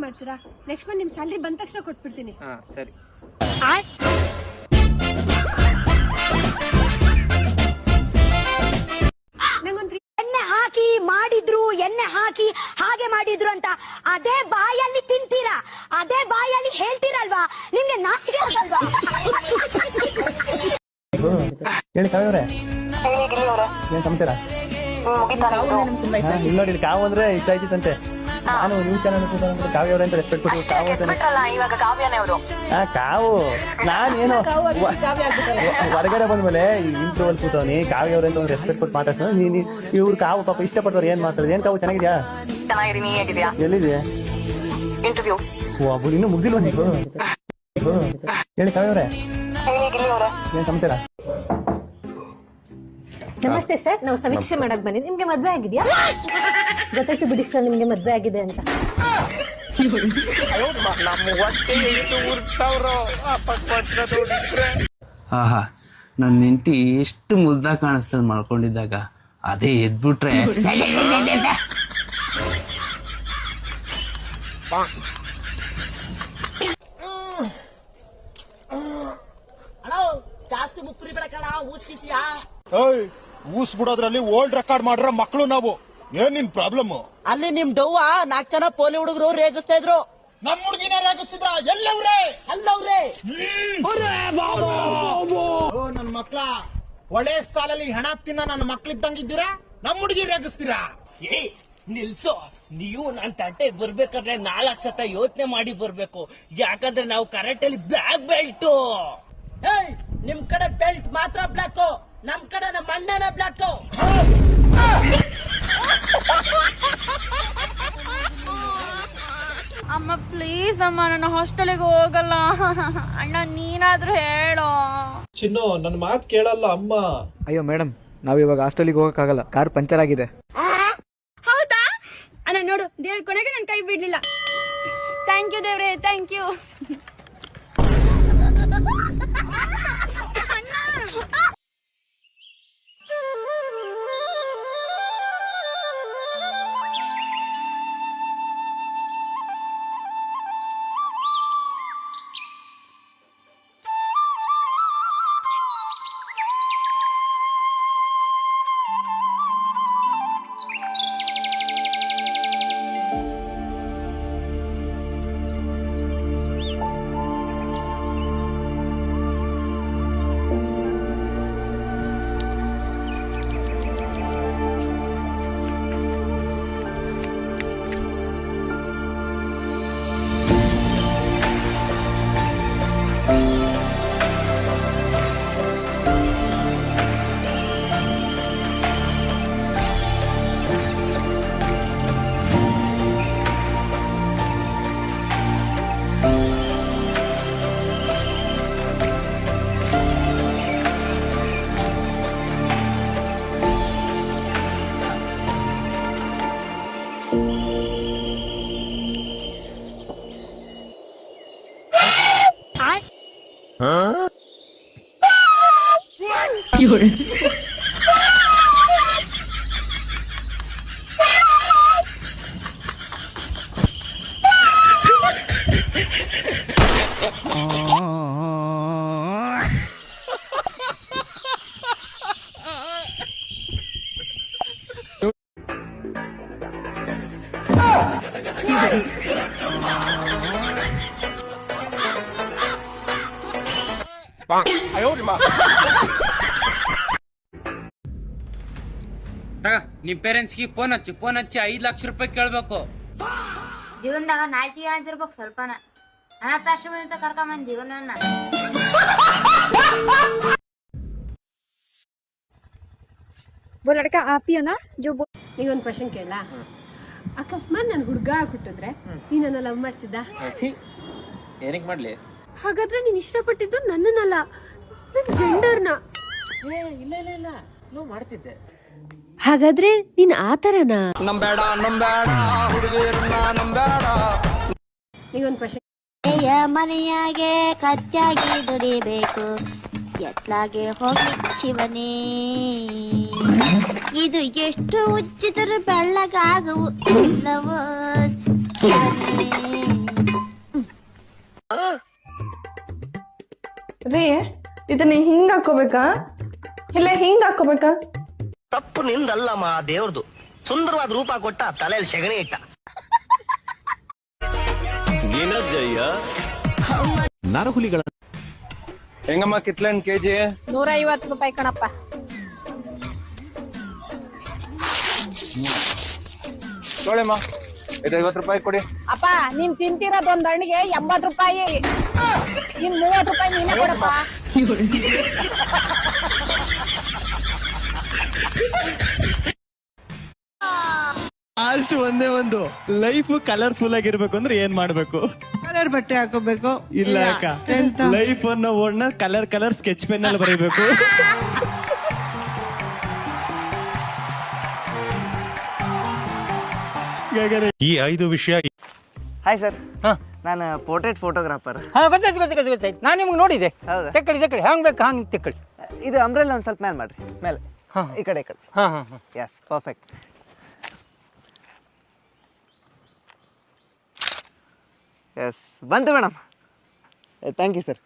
ಮಾಡ್ತೀರಾ? Next month ನಿಮ್ salary ಬಂದ ತಕ್ಷಣ ಕೊಟ್ಬಿಡ್ತೀನಿ. ಸರಿ. ಎಣ್ಣೆ ಹಾಕಿ ಮಾಡಿದ್ರು, ಎಣ್ಣೆ ಹಾಕಿ ಹಾಗೆ ಮಾಡಿದ್ರು ಅಂತ ಅದೇ ಬಾಯಲ್ಲಿ ತಿಂತೀರಾ, ಅದೇ ಬಾಯಲ್ಲಿ ಹೇಳ್ತೀರಲ್ವಾ? ನಿಮ್ಗೆ ನಾಚಿಕೆ ಆಗಲ್ವಾ? ಹೇಳಿ ಕಾವ್ಯವರೇ, ಏನ್ ಸಮಾಚಾರ? ಇಲ್ಲಿ ನೋಡಿ, ಕಾವು ಅಂದ್ರೆ ಇಷ್ಟ ಆಯ್ತಿತ್ತಂತೆ. ನಾನು ನ್ಯೂಸ್ ಚಾನಲ್ ಕಾವ್ಯ ಅವ್ರೆ ಅಂತ ರೆಸ್ಪೆಕ್ಟ್ ಕೊಟ್ಟು ಕಾವು ನಾನೇನು ಹೊರಗಡೆ ಬಂದ್ಮೇಲೆ ಇಂಟ್ರೋವಲ್ ಕೂತವನಿ ಕಾವ್ಯ ಅವ್ರೆ ಅಂತ ಒಂದು ರೆಸ್ಪೆಕ್ಟ್ ಕೊಟ್ಟು ಮಾತಾಡ್ತಾನೆ. ಇವ್ರು ಕಾವು ಪಾಪ ಇಷ್ಟಪಟ್ಟವ್ರು ಏನ್ ಮಾತಾಡೋದು? ಏನ್ ಕಾವು ಚೆನ್ನಾಗಿದ್ಯಾ? ಎಲ್ಲಿದೆ ಇಂಟರ್ವ್ಯೂ? ಇನ್ನೂ ಮುಗ್ದಿಲ್ವ ನೀವು? ಹೇಳಿ ಕಾವ್ಯ ಅವ್ರೆ, ಏನ್ ಸಮಾಚಾರ? ನಮಸ್ತೆ ಸರ್, ನಾವು ಸಮೀಕ್ಷೆ ಮಾಡಕ್ ಬಂದಿದ್ವಿ. ನಿಮ್ಗೆ ಮದ್ವೆ ಆಗಿದ್ಯಾ? ಗೊತ್ತಾಯ್ತು ಬಿಡಿ ಸರ್, ನಿಮ್ಗೆ ಮದ್ವೆ ಆಗಿದೆ ಅಂತ. ಆಹಾ, ನನ್ನ ಹೆಂಡತಿ ಎಷ್ಟು ಮುದ್ದ ಕಾಣಿಸ್ತದೆ ಮಾಡ್ಕೊಂಡಿದ್ದಾಗ. ಅದೇ ಎದ್ಬಿಟ್ರೆ ಜಾಸ್ತಿ ಮುಕ್ಕುರಿ ಬೆಳಕಣ ಊಸ್ಕಿಸಿಯಾ? ಊಸ್ ಬಿಡೋದ್ರಲ್ಲಿ ಓಲ್ಡ್ ರೆಕಾರ್ಡ್ ಮಾಡಿರೋ ಮಕ್ಕಳು ನಾವು. ಏನ್ ನಿನ್ ಪ್ರಾಬ್ಲಮ್? ಅಲ್ಲಿ ನಿಮ್ ಡವ್ವ 4 ಜನ ಪೋಲಿ ಹುಡುಗರು ರೇಗಿಸ್ತಾ ಇದ್ರು. ನಮ್ ಹುಡುಗಿನ ರೇಗಿಸ್ತಿದ್ರ? ಎಲ್ಲವ್ರೆ? ಅಲ್ಲವ್ರೆ ನನ್ ಮಕ್ಳ ಒಳ್ಳೆ ಸಾಲಲ್ಲಿ ಹಣ ತಿನ್ನ ನನ್ನ ಮಕ್ಳಿದ್ದಂಗಿದ್ದೀರಾ? ನಮ್ ಹುಡುಗಿ ರೇಗಿಸ್ತೀರಾ? ನಿಲ್ಸೋ, ನೀವು ನನ್ ತಂಟೆಗೆ ಬರ್ಬೇಕಾದ್ರೆ 4 ಸತ ಯೋಚನೆ ಮಾಡಿ ಬರ್ಬೇಕು. ಯಾಕಂದ್ರೆ ನಾವು ಕರಾಟೆಲಿ ಬ್ಲಾಕ್ ಬೆಲ್ಟ್. ನಿಮ್ ಕಡೆ ಬೆಲ್ಟ್ ಮಾತ್ರ ಬ್ಲಾಕ್, ನಮ್ ಕಡೆ ನಮ್ಮ ಅಣ್ಣನ ಬ್ಲಾಕ್. ಅಮ್ಮ ಪ್ಲೀಸ್ ಅಮ್ಮ, ನನ್ನ ಹಾಸ್ಟೆಲಿಗೆ ಹೋಗಲ್ಲ. ಅಣ್ಣ ನೀನಾದ್ರೂ ಹೇಳೋ. ಚಿನ್ನು, ನನ್ನ ಮಾತು ಕೇಳಲ್ಲ ಅಮ್ಮ. ಅಯ್ಯೋ ಮೇಡಮ್, ನಾವ್ ಇವಾಗ ಹಾಸ್ಟೆಲಿಗೆ ಹೋಗಕ್ಕಾಗಲ್ಲ, ಕಾರ್ ಪಂಚರ್ ಆಗಿದೆ. ಹೌದಾ ಅಣ್ಣ? ನೋಡು, ದೇವ್ರ ಕೊನೆಗೆ ನನ್ ಕೈ ಬಿಡ್ಲಿಲ್ಲ. ಥ್ಯಾಂಕ್ ಯು ದೇವ್ರೆ, ಥ್ಯಾಂಕ್ ಯು. ನಿಮ್ ಪೇರೆಂಟ್ಸ್ಗೆ ಫೋನ್ ಹಚ್ಚಿ 5 ಲಕ್ಷ ರೂಪಾಯಿ ಕೇಳ್ಬೇಕು. ಜೀವನದಾಗ ನಾಲ್ಕು ಏನಾದಿರ್ಬೇಕು ಸ್ವಲ್ಪನ. ಅನಾಥಾಶ್ರಮದಿಂದ ಕರ್ಕೊಂಬಂದ್ ಜೀವನನ್ನ. वो लड़का आप ही हो ना जो ನೀಗೊಂದು ಕ್ವೆಶ್ಚನ್ ಕೇಳಾ? ಅಕಸ್ಮಾತ್ ನಾನು ಹುಡುಗ ಹುಟ್ಟಿದ್ರೆ ನೀ ನನ್ನ ಲವ್ ಮಾಡ್ತಿದ್ದ? ಏನಕ್ಕೆ ಮಾಡ್ಲಿ? ಹಾಗಾದ್ರೆ ನೀನ್ ಇಷ್ಟಪಟ್ಟಿದ್ದು ನನ್ನನ್ನಲ್ಲ, ನನ್ನ ಜೆಂಡರ್ನ. ಇಲ್ಲ ಇಲ್ಲ ಇಲ್ಲ, ಲವ್ ಮಾಡ್ತಿದ್ದೆ. ಹಾಗಾದ್ರೆ ನೀನ್ ಆತರನಾ? ನಂಬೇಡ ಹುಡುಗಿಯರನ್ನ ನಂಬೇಡ. ನೀಗೊಂದು ಕ್ವೆಶ್ಚನ್. ಮನೆಯಾಗೆ ಕತ್ಯಾಗಿ ದುಡಿಬೇಕು, ಎತ್ಲಾಗೆ ಹೋಗಿ ಶಿವನೇ. ಇದು ಎಷ್ಟು ಉಚ್ಚಿತರು ಬೆಳ್ಳಗಾಗುವು ಇಲ್ಲವೋ? ರೀ ಇದನ್ನ ಹಿಂಗ್ ಹಾಕೋಬೇಕಾ ಇಲ್ಲ ಹಿಂಗ್ ಹಾಕೋಬೇಕಾ? ತಪ್ಪು ನಿಂದಲ್ಲಮ್ಮ ದೇವ್ರದು. ಸುಂದರವಾದ ರೂಪ ಕೊಟ್ಟ ತಲೆಯಲ್ಲಿ ಸೆಗಣಿ ಇಟ್ಟ. ನರಹುಲಿಗಳ ಹೆಂಗಮ್ಮ ಕಿತ್ಲೆಹಣ್ಣು ಕೆಜಿ? 150 ರೂಪಾಯಿ ಕಣಪ್ಪ. ನೋಡಮ್ಮ, ಇದು 50 ರೂಪಾಯಿ ಕೊಡಿ. ಅಪ್ಪ ನೀನ್ ತಿಂತಿರೋದ್ ಒಂದ್ ಹಣ್ಣಿಗೆ 80 ರೂಪಾಯಿ. ಇನ್ 30 ರೂಪಾಯಿ ನೀನೇ ಕೊಡಪ್ಪ. ಅಷ್ಟು ಒಂದೇ ಒಂದು ಲೈಫ್ ಕಲರ್ಫುಲ್ ಆಗಿರ್ಬೇಕು ಅಂದ್ರೆ ಏನ್ ಮಾಡ್ಬೇಕು? ಕಲರ್ ಬಟ್ಟೆ ಹಾಕೋಬೇಕು. ಇಲ್ಲ ಅಕ್ಕ, ಲೈಫ್ ಅನ್ನೋ ವರ್ಡ್ನ ಕಲರ್ ಸ್ಕೆಚ್ ಪೆನ್ ಅಲ್ಲಿ ಬರೀಬೇಕು. ಈ 5 ವಿಷಯ. ಹಾಯ್ ಸರ್, ನಾನು ಪೋರ್ಟ್ರೇಟ್ ಫೋಟೋಗ್ರಾಫರ್. ಗೊತ್ತಾಯ್ತು. ನಾನು ನಿಮ್ಗೆ ನೋಡಿದೆ. ಹೌದಾ? ತೆಕ್ಕಳಿ ಹಂಗ್ ಬೇಕು ಹಂಗ್ ತೆಕ್ಕಳಿ. ಇದು ಅಂಬ್ರೆಲ್ಲ ಒಂದು ಸ್ವಲ್ಪ ಮೇಲೆ ಮಾಡ್ರಿ, ಮೇಲೆ ಈ ಕಡೆ ಎಸ್, ಪರ್ಫೆಕ್ಟ್. ಎಸ್, ಬಂತು ಮೇಡಮ್. Thank you sir.